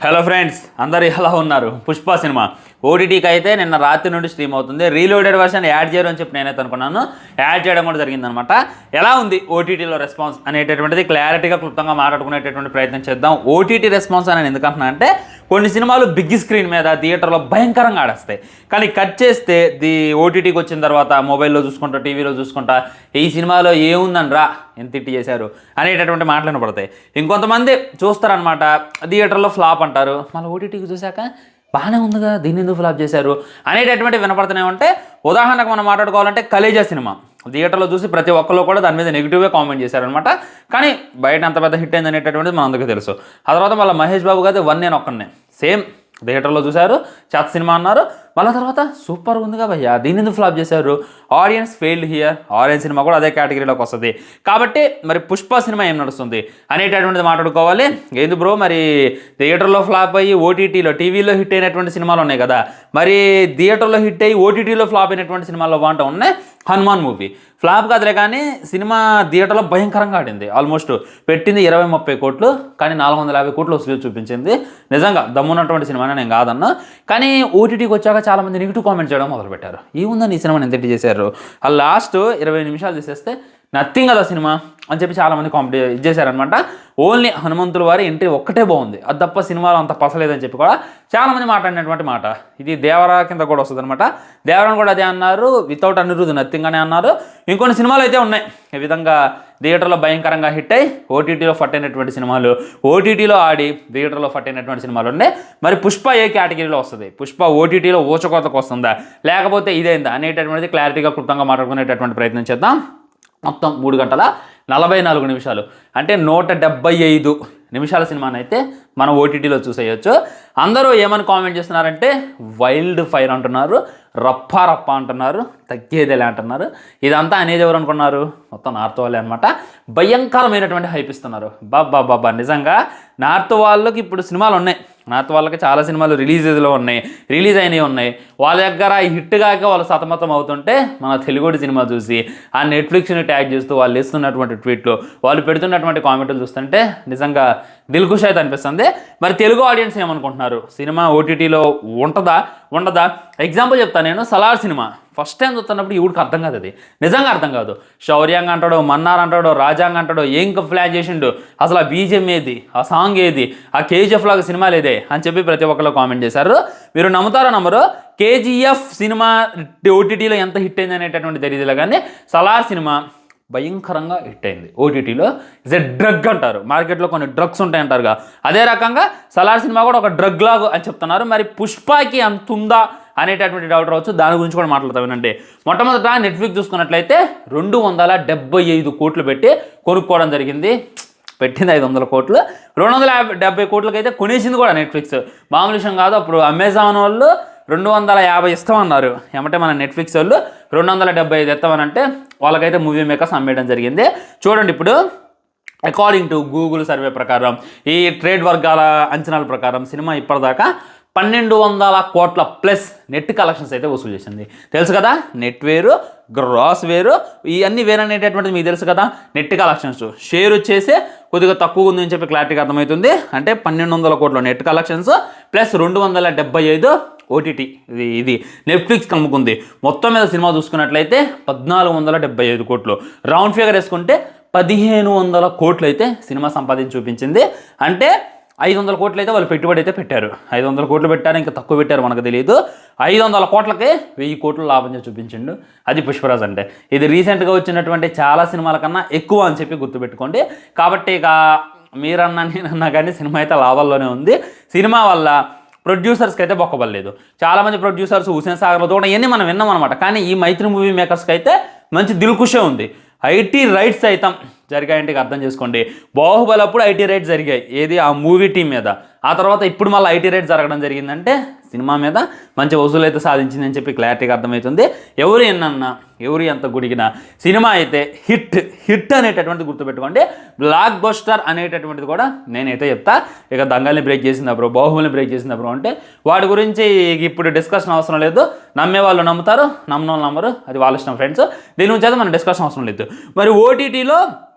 Hello friends, అందరు ఎలా ఉన్నారు? పుష్ప సినిమా ఓటీటీకి అయితే నిన్న రాత్రి నుండి స్ట్రీమ్ అవుతుంది. రీలోడెడ్ వర్షన్ యాడ్ చేయరు అని చెప్పి నేనైతే అనుకున్నాను. యాడ్ చేయడం కూడా జరిగిందనమాట. ఎలా ఉంది ఓటీటీలో రెస్పాన్స్ అనేటటువంటిది క్లారిటీగా క్లుప్తంగా మాట్లాడుకునేటటువంటి ప్రయత్నం చేద్దాం. ఓటీటీ రెస్పాన్స్ అని ఎందుకంటున్నా అంటే కొన్ని సినిమాలు బిగ్ స్క్రీన్ మీద థియేటర్లో భయంకరంగా ఆడేస్తాయి, కానీ కట్ చేస్తే ఓటీటీకి వచ్చిన తర్వాత మొబైల్లో చూసుకుంటా, టీవీలో చూసుకుంటా ఈ సినిమాలో ఏముందని రా ఎంత తిట్టి చేశారు అనేటటువంటి మాటలు వినపడతాయి. ఇంకొంతమంది చూస్తారనమాట, థియేటర్లో ఫ్లాప్ అంటారు, మళ్ళీ ఓటీటీకి చూశాక బాగానే ఉందిగా దీన్ని ఎందుకు ఫ్లాప్ చేశారు అనేటటువంటి వినపడుతూనే ఉంటే. ఉదాహరణకు మనం మాట్లాడుకోవాలంటే కలేజా సినిమా థియేటర్లో చూసి ప్రతి ఒక్కరు కూడా దాని మీద నెగిటివ్గా కామెంట్ చేశారనమాట. కానీ బయట అంత పెద్ద హిట్ అయింది అనేటటువంటిది మన అందరికీ తెలుసు. ఆ తర్వాత మళ్ళీ మహేష్ బాబు గారు వన్ నేను ఒక్కనే సేమ్ థియేటర్లో చూశారు, చెత్త సినిమా అన్నారు. మళ్ళీ తర్వాత సూపర్ ఉందిగా భయ్యా దీన్ని ఎందుకు ఫ్లాప్ చేశారు, audience failed here. Audience cinema కూడా అదే కేటగిరీలోకి వస్తుంది. కాబట్టి మరి పుష్ప సినిమా ఏం నడుస్తుంది అనేటటువంటిది మాట్లాడుకోవాలి. ఏంది బ్రో, మరి థియేటర్లో ఫ్లాప్ అయ్యి ఓటీటీలో టీవీలో హిట్ అయినటువంటి సినిమాలు ఉన్నాయి కదా, మరి థియేటర్లో హిట్ అయ్యి ఓటీటీలో ఫ్లాప్ అయినటువంటి సినిమాల్లో బాగుంటా ఉన్నాయి. హనుమాన్ మూవీ ఫ్లాప్ కాదులే, కానీ సినిమా థియేటర్లో భయంకరంగా ఆడింది. ఆల్మోస్ట్ పెట్టింది 20-30 కోట్లు, కానీ 450 కోట్లు వసూలు చూపించింది. నిజంగా దమ్మున్నటువంటి సినిమానే నేను కాదన్నా. కానీ ఓటీటీకి వచ్చాక చాలామంది నెగిటివ్ కామెంట్ చేయడం మొదలుపెట్టారు. ఏముందని ఈ సినిమాని ఎంత చేశారు, ఆ లాస్ట్ 20 నిమిషాలు తీసేస్తే నథింగ్ కదా సినిమా అని చెప్పి చాలామంది కామెంట్ ఇచ్చేశారనమాట. ఓన్లీ హనుమంతుల వారి ఎంట్రీ ఒక్కటే బాగుంది, అది తప్ప సినిమాలో అంత పసలేదని చెప్పి కూడా చాలామంది మాట్లాడినటువంటి మాట. ఇది దేవరా కింద కూడా వస్తుంది అనమాట. దేవరాని కూడా అదే అన్నారు, వితౌట్ అనిరుద్ధ్ నథింగ్ అనే అన్నారు. ఇంకొన్ని సినిమాలు అయితే ఉన్నాయి ఈ విధంగా థియేటర్లో భయంకరంగా హిట్ అయ్యి ఓటీటీలో ఫట్ అయినటువంటి సినిమాలు, ఓటీటీలో ఆడి థియేటర్లో ఫట్ అయినటువంటి సినిమాలు ఉన్నాయి. మరి పుష్ప ఏ కేటగిరీలో వస్తుంది, పుష్ప ఓటీటీలో ఊచకోతకు వస్తుందా లేకపోతే ఇదేందా అనేటటువంటిది క్లారిటీగా క్లుప్తంగా మాట్లాడుకునేటటువంటి ప్రయత్నం చేద్దాం. మొత్తం 3 గంటల 44 నిమిషాలు అంటే 175 నిమిషాల సినిమాని అయితే మనం ఓటీటీలో చూసేయచ్చు. అందరూ ఏమని కామెంట్ చేస్తున్నారంటే వైల్డ్ ఫైర్ అంటున్నారు, రప్ప అంటున్నారు, తగ్గేదేలే అంటున్నారు. ఇదంతా అనేది ఎవరు అనుకున్నారు, మొత్తం నార్త్ వాళ్ళే అనమాట. భయంకరమైనటువంటి హైప్ ఇస్తున్నారు. బాబా నిజంగా నార్త్ వాళ్ళకి ఇప్పుడు సినిమాలు ఉన్నాయి, నార్త్ వాళ్ళకి చాలా సినిమాలు రిలీజ్ అయినవి ఉన్నాయి. వాళ్ళ దగ్గర హిట్ కాక వాళ్ళు సతమతం అవుతుంటే మన తెలుగుడి సినిమా చూసి ఆ నెట్ఫ్లిక్స్ని ట్యాగ్ చేస్తూ వాళ్ళు ఇస్తున్నటువంటి ట్వీట్లు, వాళ్ళు పెడుతున్నటువంటి కామెంట్లు చూస్తుంటే నిజంగా దిల్ఖుష్ అయితే అనిపిస్తుంది. మరి తెలుగు ఆడియన్స్ ఏమనుకుంటున్నారు, సినిమా ఓటీటీలో ఉండదా? ఎగ్జాంపుల్ చెప్తాను నేను. సలార్ సినిమా ఫస్ట్ టైం చూస్తున్నప్పుడు ఈవిడికి అర్థం కాదు, అది నిజంగా అర్థం కాదు. శౌర్యాంగ్ అంటాడో, మన్నార్ అంటాడో, రాజాంగ్ అంటాడో, ఏం ప్లాన్ చేసిండు, అసలు ఆ బీజిఎం ఏది, ఆ సాంగ్ ఏది, ఆ కేజీఎఫ్ లాగా సినిమా లేదే అని చెప్పి ప్రతి ఒక్కరు కామెంట్ చేశారు. మీరు నమ్ముతారో నమ్మరు, కేజీఎఫ్ సినిమా ఓటీటీలో ఎంత హిట్ అయింది అనేటటువంటి తెలియదులే, కానీ సలార్ సినిమా భయంకరంగా హిట్ అయింది ఓటీటీలో. ఇస్ ఎ డ్రగ్ అంటారు, మార్కెట్లో కొన్ని డ్రగ్స్ ఉంటాయి అంటారుగా, అదే రకంగా సలార్ సినిమా కూడా ఒక డ్రగ్ లాగా అని చెప్తున్నారు. మరి పుష్పకి అంత ఉందా అనేటటువంటి డౌట్ రావచ్చు, దాని గురించి కూడా మాట్లాడతాం. ఏంటంటే మొట్టమొదట నెట్ఫ్లిక్స్ చూసుకున్నట్లయితే 275 కోట్లు పెట్టి కొనుక్కోవడం జరిగింది. పెట్టింది 500 కోట్లు, 270 కోట్లకి అయితే కొనేసింది కూడా నెట్ఫ్లిక్స్. మామూలు విషయం కాదు. అప్పుడు అమెజాన్ వాళ్ళు 250 ఇస్తామన్నారు, ఏమంటే మన నెట్ఫ్లిక్స్ వాళ్ళు 275 ఇస్తామనంటే వాళ్ళకైతే మూవీ మేకర్స్ అమ్మేయడం జరిగింది. చూడండి ఇప్పుడు అకార్డింగ్ టు గూగుల్ సర్వే ప్రకారం, ఈ ట్రేడ్ వర్గాల అంచనాల ప్రకారం సినిమా ఇప్పటిదాకా 1200 కోట్ల ప్లస్ నెట్ కలెక్షన్స్ అయితే వసూలు చేసింది. తెలుసు కదా, నెట్ వేరు గ్రాస్ వేరు, ఇవన్నీ వేరు అనేటటువంటిది మీకు తెలుసు కదా. నెట్ కలెక్షన్స్ షేర్ వచ్చేసి కొద్దిగా తక్కువ ఉంది అని చెప్పి క్లారిటీగా అర్థమవుతుంది. అంటే 1200 కోట్ల నెట్ కలెక్షన్స్ ప్లస్ 275 ఓటీటీ ఇది నెట్ఫ్లిక్స్ కమ్ముకుంది. మొత్తం మీద సినిమా చూసుకున్నట్లయితే 1475 కోట్లు, రౌండ్ ఫిగర్ వేసుకుంటే 1500 కోట్లు అయితే సినిమా సంపాదించి చూపించింది. అంటే 500 కోట్లు అయితే వాళ్ళు పెట్టుబడి అయితే పెట్టారు. 500 కోట్లు పెట్టారు, ఇంకా తక్కువ పెట్టారు మనకు తెలియదు. 500 కోట్లకే 1000 కోట్లు లాభం చేసి చూపించిండు. అది పుష్పరాజ్ అంటే. ఇది రీసెంట్గా వచ్చినటువంటి చాలా సినిమాల కన్నా ఎక్కువ అని చెప్పి గుర్తుపెట్టుకోండి. కాబట్టి ఇక మీరన్నా నేనన్నా కానీ సినిమా అయితే లాభాల్లోనే ఉంది. సినిమా వల్ల ప్రొడ్యూసర్స్కి అయితే బొక్కబడలేదు. చాలామంది ప్రొడ్యూసర్స్ హుసేన్ సాగర్లో కూడా ఇవన్నీ మనం విన్నాం అనమాట. కానీ ఈ మైత్రి మూవీ మేకర్స్కి అయితే మంచి దిల్ఖుషే ఉంది. ఐటీ రైట్స్ అయితే జరిగాయంటే అర్థం చేసుకోండి. బాహుబలి అప్పుడు ఐటీ రైట్స్ జరిగాయి, ఏది ఆ మూవీ టీం మీద. ఆ తర్వాత ఇప్పుడు మళ్ళీ ఐటీ రైట్స్ జరగడం జరిగిందంటే సినిమా మీద మంచి వసూలు అయితే సాధించిందని చెప్పి క్లారిటీగా అర్థమవుతుంది. ఎవరు ఎన్నన్నా, ఎవరు ఎంత గుడిగినా సినిమా అయితే హిట్ అనేటటువంటిది గుర్తుపెట్టుకోండి. బ్లాక్ బస్టర్ అనేటటువంటిది కూడా నేనైతే చెప్తా. ఇక దంగల్ని బ్రేక్ చేసింది అప్పుడు, బాహుబలిని బ్రేక్ చేసింది అప్పుడు అంటే వాటి గురించి ఇప్పుడు డిస్కషన్ అవసరం లేదు. నమ్మే వాళ్ళు నమ్ముతారు, నమ్మని వాళ్ళు నమ్మరు, అది వాళ్ళ ఇష్టం ఫ్రెండ్స్. దీని నుంచి అయితే మన డిస్కషన్ అవసరం లేదు. మరి ఓటీటీలో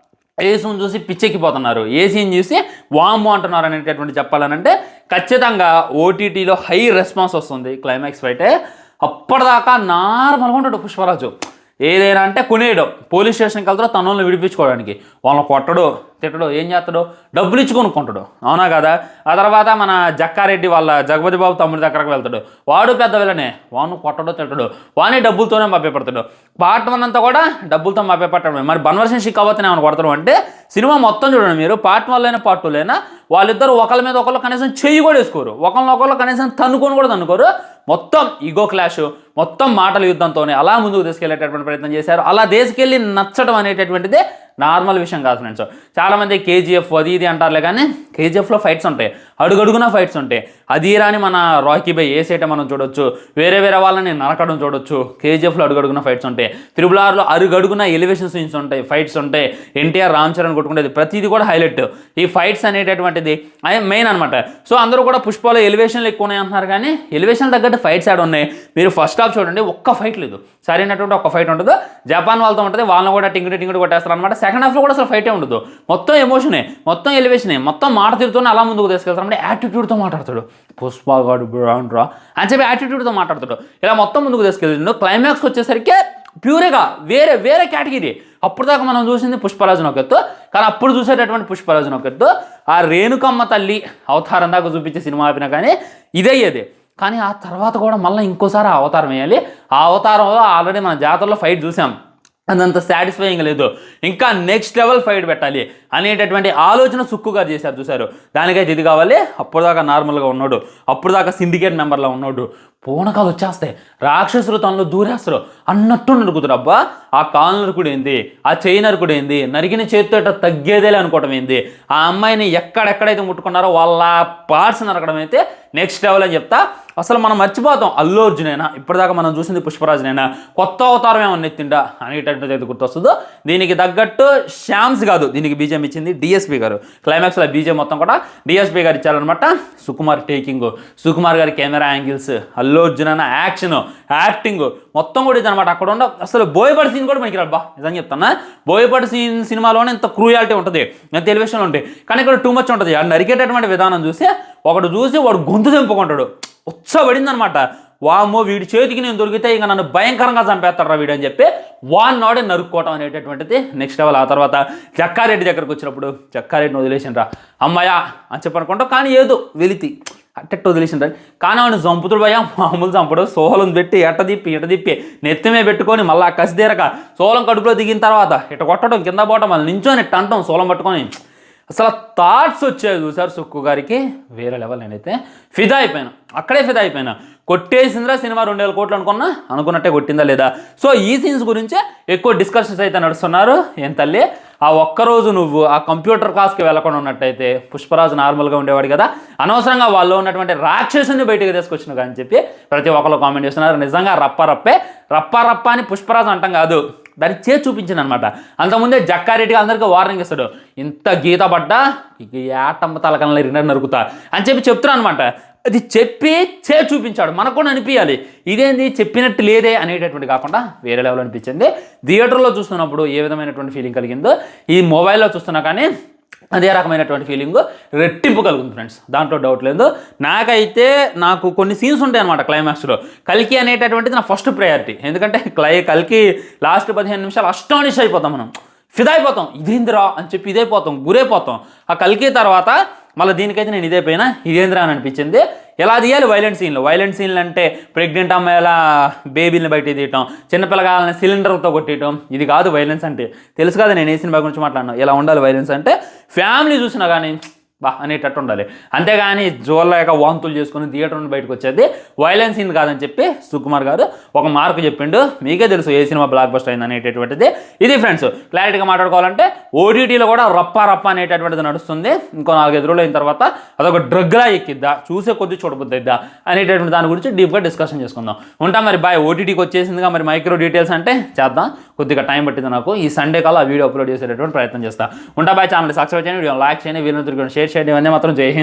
ఏ సీన్ చూసి పిచ్చెక్కిపోతున్నారు, ఏ సీన్ చూసి వాము అంటున్నారు అనేటటువంటి చెప్పాలనంటే ఖచ్చితంగా ఓటీటీలో హై రెస్పాన్స్ వస్తుంది క్లైమాక్స్ ఫైటే. అప్పటిదాకా నార్మల్గా ఉంటాడు పుష్పరాజు. ఏదైనా అంటే కొనేయడం, పోలీస్ స్టేషన్కి వెళ్తాడో తనల్ని విడిపించుకోవడానికి, వాళ్ళని కొట్టడు తిట్టడు, ఏం చేస్తాడు, డబ్బులు ఇచ్చి కొనుక్కుంటాడు, అవునా కదా. ఆ తర్వాత మన జక్కారెడ్డి వాళ్ళ జగపతి బాబు తమ్ముడి దగ్గరకు వెళ్తాడు, వాడు పెద్ద విలనే, వాడిని కొట్టడో తిట్టడు, వాడిని డబ్బులతోనే మభ్యపెడతాడు. పార్ట్ 1 అంతా కూడా డబ్బులతో మభ్యపెట్టడం. మరి బన్వర్షన్ షిక్ అవతనే ఏమైనా కొడతాడు అంటే సినిమా మొత్తం చూడండి మీరు, పార్ట్ 1 అయినా పార్ట్ 2 అయినా వాళ్ళిద్దరు ఒకళ్ళ మీద ఒకళ్ళు కనీసం చెయ్యి కూడా వేసుకోరు, ఒకళ్ళనొకళ్ళు కనీసం తన్నుకొని కూడా తన్నుకోరు. మొత్తం ఈగో క్లాష్, మొత్తం మాటల యుద్ధంతోనే అలా ముందుకు తీసుకెళ్లేటటువంటి ప్రయత్నం చేశారు. అలా తీసుకెళ్ళి నచ్చడం అనేటటువంటిదే నార్మల్ విషయం కాదు ఫ్రెండ్స్. చాలామంది కేజీఎఫ్ అది ఇది అంటారులే, కానీ కేజీఎఫ్లో ఫైట్స్ ఉంటాయి, అడుగడుగున ఫైట్స్ ఉంటాయి. అది రాని మన రాకీ బై ఏసేట మనం చూడొచ్చు, వేరే వాళ్ళని నరకడం చూడొచ్చు. కేజీఎఫ్లో అడుగడుగున ఫైట్స్ ఉంటాయి, RRRలో అడుగడుగున ఎలివేషన్ సీన్స్ ఉంటాయి, ఫైట్స్ ఉంటాయి. ఎన్టీఆర్ రామ్ చరణ్ కొట్టుకునేది ప్రతిదీ కూడా హైలైట్. ఈ ఫైట్స్ అనేటటువంటిది మెయిన్ అనమాట. సో అందరూ కూడా పుష్పలో ఎలివేషన్లు ఎక్కువ ఉన్నాయి అంటున్నారు, కానీ ఎలివేషన్ తగ్గట్టు ఫైట్స్ ఆడ ఉన్నాయి. మీరు ఫస్ట్ హాఫ్ చూడండి, ఒక్క ఫైట్ లేదు, సరైనటువంటి ఒక్క ఫైట్ ఉండదు. జపాన్ వాళ్ళతో ఉంటుంది, వాళ్ళని కూడా టింగుడు కొట్టేస్తారు అనమాట. సెకండ్ హాఫ్లో కూడా అసలు ఫైటే ఉండదు, మొత్తం ఎమోషనే, మొత్తం ఎలివేషనే, మొత్తం మాట తీరుతూనే అలా ముందుకు తీసుకెళ్తారు. అంటే యాటిట్యూడ్తో మాట్లాడతాడు, పుష్పగాడు బ్రాండ్రా అని చెప్పి యాటిట్యూడ్తో మాట్లాడతాడు. ఇలా మొత్తం ముందుకు తీసుకెళ్తాడు. క్లైమాక్స్కి వచ్చేసరికి ప్యూర్గా వేరే కేటగిరీ. అప్పుడు దాకా మనం చూసింది పుష్పరాజును ఒక ఎత్తు, కానీ అప్పుడు చూసేటటువంటి పుష్పరాజును ఒక ఎత్తు. ఆ రేణుకమ్మ తల్లి అవతారం దాకా చూపించే సినిమా ఆపినా కానీ ఇదే. కానీ ఆ తర్వాత కూడా మళ్ళీ ఇంకోసారి ఆ అవతారం వేయాలి. ఆ అవతారంలో ఆల్రెడీ మన జాతరలో ఫైట్ చూసాం, అదంత సాటిస్ఫైయింగ్ లేదు, ఇంకా నెక్స్ట్ లెవెల్ ఫైట్ పెట్టాలి అనేటటువంటి ఆలోచన సుక్కు గారు చేశారు. చూశారు, దానికైతే ఇది కావాలి. అప్పుడు దాకా నార్మల్గా ఉన్నాడు, అప్పుడు దాకా సిండికేట్ మెంబర్లో ఉన్నాడు, పూనకాలు వచ్చేస్తాయి, రాక్షసులు తనలో దూరేస్తారు అన్నట్టు నరుకుతారు. అబ్బా ఆ కాలు నరుకుడు ఏంది, ఆ చేయి నరుకుడు ఏంది, నరికిన చేతితో తగ్గేదేలే అనుకోవటం ఏంది, ఆ అమ్మాయిని ఎక్కడెక్కడైతే ముట్టుకున్నారో వాళ్ళ పార్ట్స్ నరకడం అయితే నెక్స్ట్ లెవెల్ అని చెప్తా. అసలు మనం మర్చిపోతాం అల్లు అర్జునైనా, ఇప్పటిదాకా మనం చూసింది పుష్పరాజునైనా, కొత్త అవతారం ఏమన్నా ఎత్తిండా అనేటటువంటి అయితే గుర్తొస్తుందో. దీనికి తగ్గట్టు శ్యామ్స్ కాదు, దీనికి బీజేం ఇచ్చింది డిఎస్పీ గారు. క్లైమాక్స్లో బీజేం మొత్తం కూడా డిఎస్పీ గారు ఇచ్చారనమాట. సుకుమార్ టేకింగ్, సుకుమార్ గారి కెమెరా యాంగిల్స్, అల్లు అర్జున్ అన్న యాక్షన్, యాక్టింగ్ మొత్తం కూడా ఇదనమాట. అక్కడ ఉన్న అసలు బోయపాటి సీన్ కూడా మనకి రాబ్బా, నిజంగా చెప్తానా, బోయపాటి సీన్ సినిమాలోనే ఇంత క్రూయాలిటీ ఉంటుంది, ఎంత ఎలివేషన్లో ఉంటాయి, కానీ ఇక్కడ టూ మచ్ ఉంటుంది. నరికేటటువంటి విధానం చూసి ఒకడు చూసి వాడు గొంతు తెంపుకుంటాడు, ఉత్సబడిందనమాట. వామ్మో వీడి చేతికి నేను దొరికితే ఇక నన్ను భయంకరంగా చంపేస్తాడు వీడు అని చెప్పి వాడినోడే నరుక్కోవటం అనేటటువంటిది నెక్స్ట్ లెవెల్. ఆ తర్వాత జక్కారెడ్డి దగ్గరకు వచ్చినప్పుడు జక్కారెడ్డిని వదిలేసిండ్రా అమ్మాయ అని చెప్పనుకుంటాం, కానీ ఏదో వెలితి అట్టెట్టు వదిలేసిండ్రా. కానీ వాడిని చంపుతుడు భయ మామూలు చంపడు, సోలం పెట్టి ఎట తిప్పి నెత్తిమే పెట్టుకొని మళ్ళీ కసి తీరక సోలం కడుపులో దిగిన తర్వాత ఇట కొట్టడం, కింద పోవటం, మళ్ళీ నించొని ఇట్ట అంటాం సోలం పట్టుకొని. అసలు థాట్స్ వచ్చాయి చూసారు సుక్కు గారికి, వేరే లెవెల్. నేనైతే ఫిదా అయిపోయాను, అక్కడే ఫిదా అయిపోయినా. కొట్టేసిందిరా సినిమా 2,000 కోట్లు అనుకున్నట్టే కొట్టిందా లేదా. సో ఈ సీన్స్ గురించే ఎక్కువ డిస్కషన్స్ అయితే నడుస్తున్నారు. ఏం తల్లి, ఆ ఒక్కరోజు నువ్వు ఆ కంప్యూటర్ క్లాస్కి వెళ్ళకుండా ఉన్నట్టయితే పుష్పరాజు నార్మల్గా ఉండేవాడు కదా, అనవసరంగా వాళ్ళు ఉన్నటువంటి రాక్షసుని బయటకు తీసుకొచ్చిన కానీ చెప్పి ప్రతి ఒక్కరు కామెంట్ చేస్తున్నారు. నిజంగా రప్ప అని పుష్పరాజు అంటాం కాదు, దాన్ని చేసి చూపించింది అనమాట. అంతకుముందే జక్కారెడ్డిగా అందరికీ వార్నింగ్ ఇస్తాడు, ఇంత గీత పడ్డా ఇక ఏటమ్మ తలకన్నా రిన్నర్ నరుకుతా అని చెప్తున్నా అనమాట. అది చెప్పి చేసి చూపించాడు, మనకు కూడా అనిపించాలి ఇదేంది చెప్పినట్టు లేదే అనేటటువంటి కాకుండా వేరే లెవెల్ అనిపించింది. థియేటర్లో చూస్తున్నప్పుడు ఏ విధమైనటువంటి ఫీలింగ్ కలిగిందో ఈ మొబైల్లో చూస్తున్నా కానీ అదే రకమైనటువంటి ఫీలింగ్ రెట్టింపు కలుగుతుంది ఫ్రెండ్స్, దాంట్లో డౌట్ లేదు. నాకు కొన్ని సీన్స్ ఉంటాయి అనమాట క్లైమాక్స్లో. కల్కి అనేటటువంటిది నా ఫస్ట్ ప్రయారిటీ, ఎందుకంటే కల్కి లాస్ట్ 15 నిమిషాలు అస్టానిష్ అయిపోతాం, మనం ఫిదా అయిపోతాం, ఇదేందిరా అని చెప్పి ఇదైపోతాం, గురైపోతాం. ఆ కల్కి తర్వాత మళ్ళీ దీనికైతే నేను ఇదైపోయినా ఇదేంద్రా అని అనిపించింది. ఎలా తీయాలి వైలెంట్ సీన్లు అంటే ప్రెగ్నెంట్ అమ్మాయిల బేబీని బయట తీయటం, చిన్నపిల్లగాలని సిలిండర్తో కొట్టేయటం, ఇది కాదు వైలెన్స్ అంటే. తెలుసు కదా నేను ఏ సినిమా గురించి మాట్లాడినా, ఎలా ఉండాలి వైలెన్స్ అంటే. ఫ్యామిలీ చూసినా కానీ బా అనేటట్టు ఉండాలి, అంతేగాని జోళ్ళక వాంతులు చేసుకుని థియేటర్ నుండి బయటకు వచ్చేది వైలెన్స్ సీన్ కాదని చెప్పి సుకుమార్ గారు ఒక మార్కు చెప్పిండు. మీకే తెలుసు ఏ సినిమా బ్లాక్ బస్టర్ అయింది అనేటటువంటిది. ఇది ఫ్రెండ్స్, క్లారిటీగా మాట్లాడుకోవాలంటే ఓటీటీలో కూడా రప్ప అనేటటువంటిది నడుస్తుంది. ఇంకో 4-5 రోజులు అయిన తర్వాత అదొక డ్రగ్లా ఎక్కిద్దా, చూసే కొద్ది చూడబుద్దిద్దా అనేటటువంటి దాని గురించి డీప్గా డిస్కషన్ చేసుకుందాం. ఉంటాం మరి బాయ్. ఓటీటీకి వచ్చేసిందిగా మరి మైక్రో డీటెయిల్స్ అంటే చేద్దాం, కొద్దిగా టైం పట్టింది నాకు. ఈ సండే కల్లా ఆ వీడియో అప్లోడ్ చేసేటటువంటి ప్రయత్నం చేస్తాను. ఉంటా బాయ్. ఛానల్ సబ్స్క్రైబ్ చేయండి, వీడియో లైక్ చేయండి, వీళ్ళని షేర్ చేయండి. ఇవన్నీ మాత్రం జై హింద్.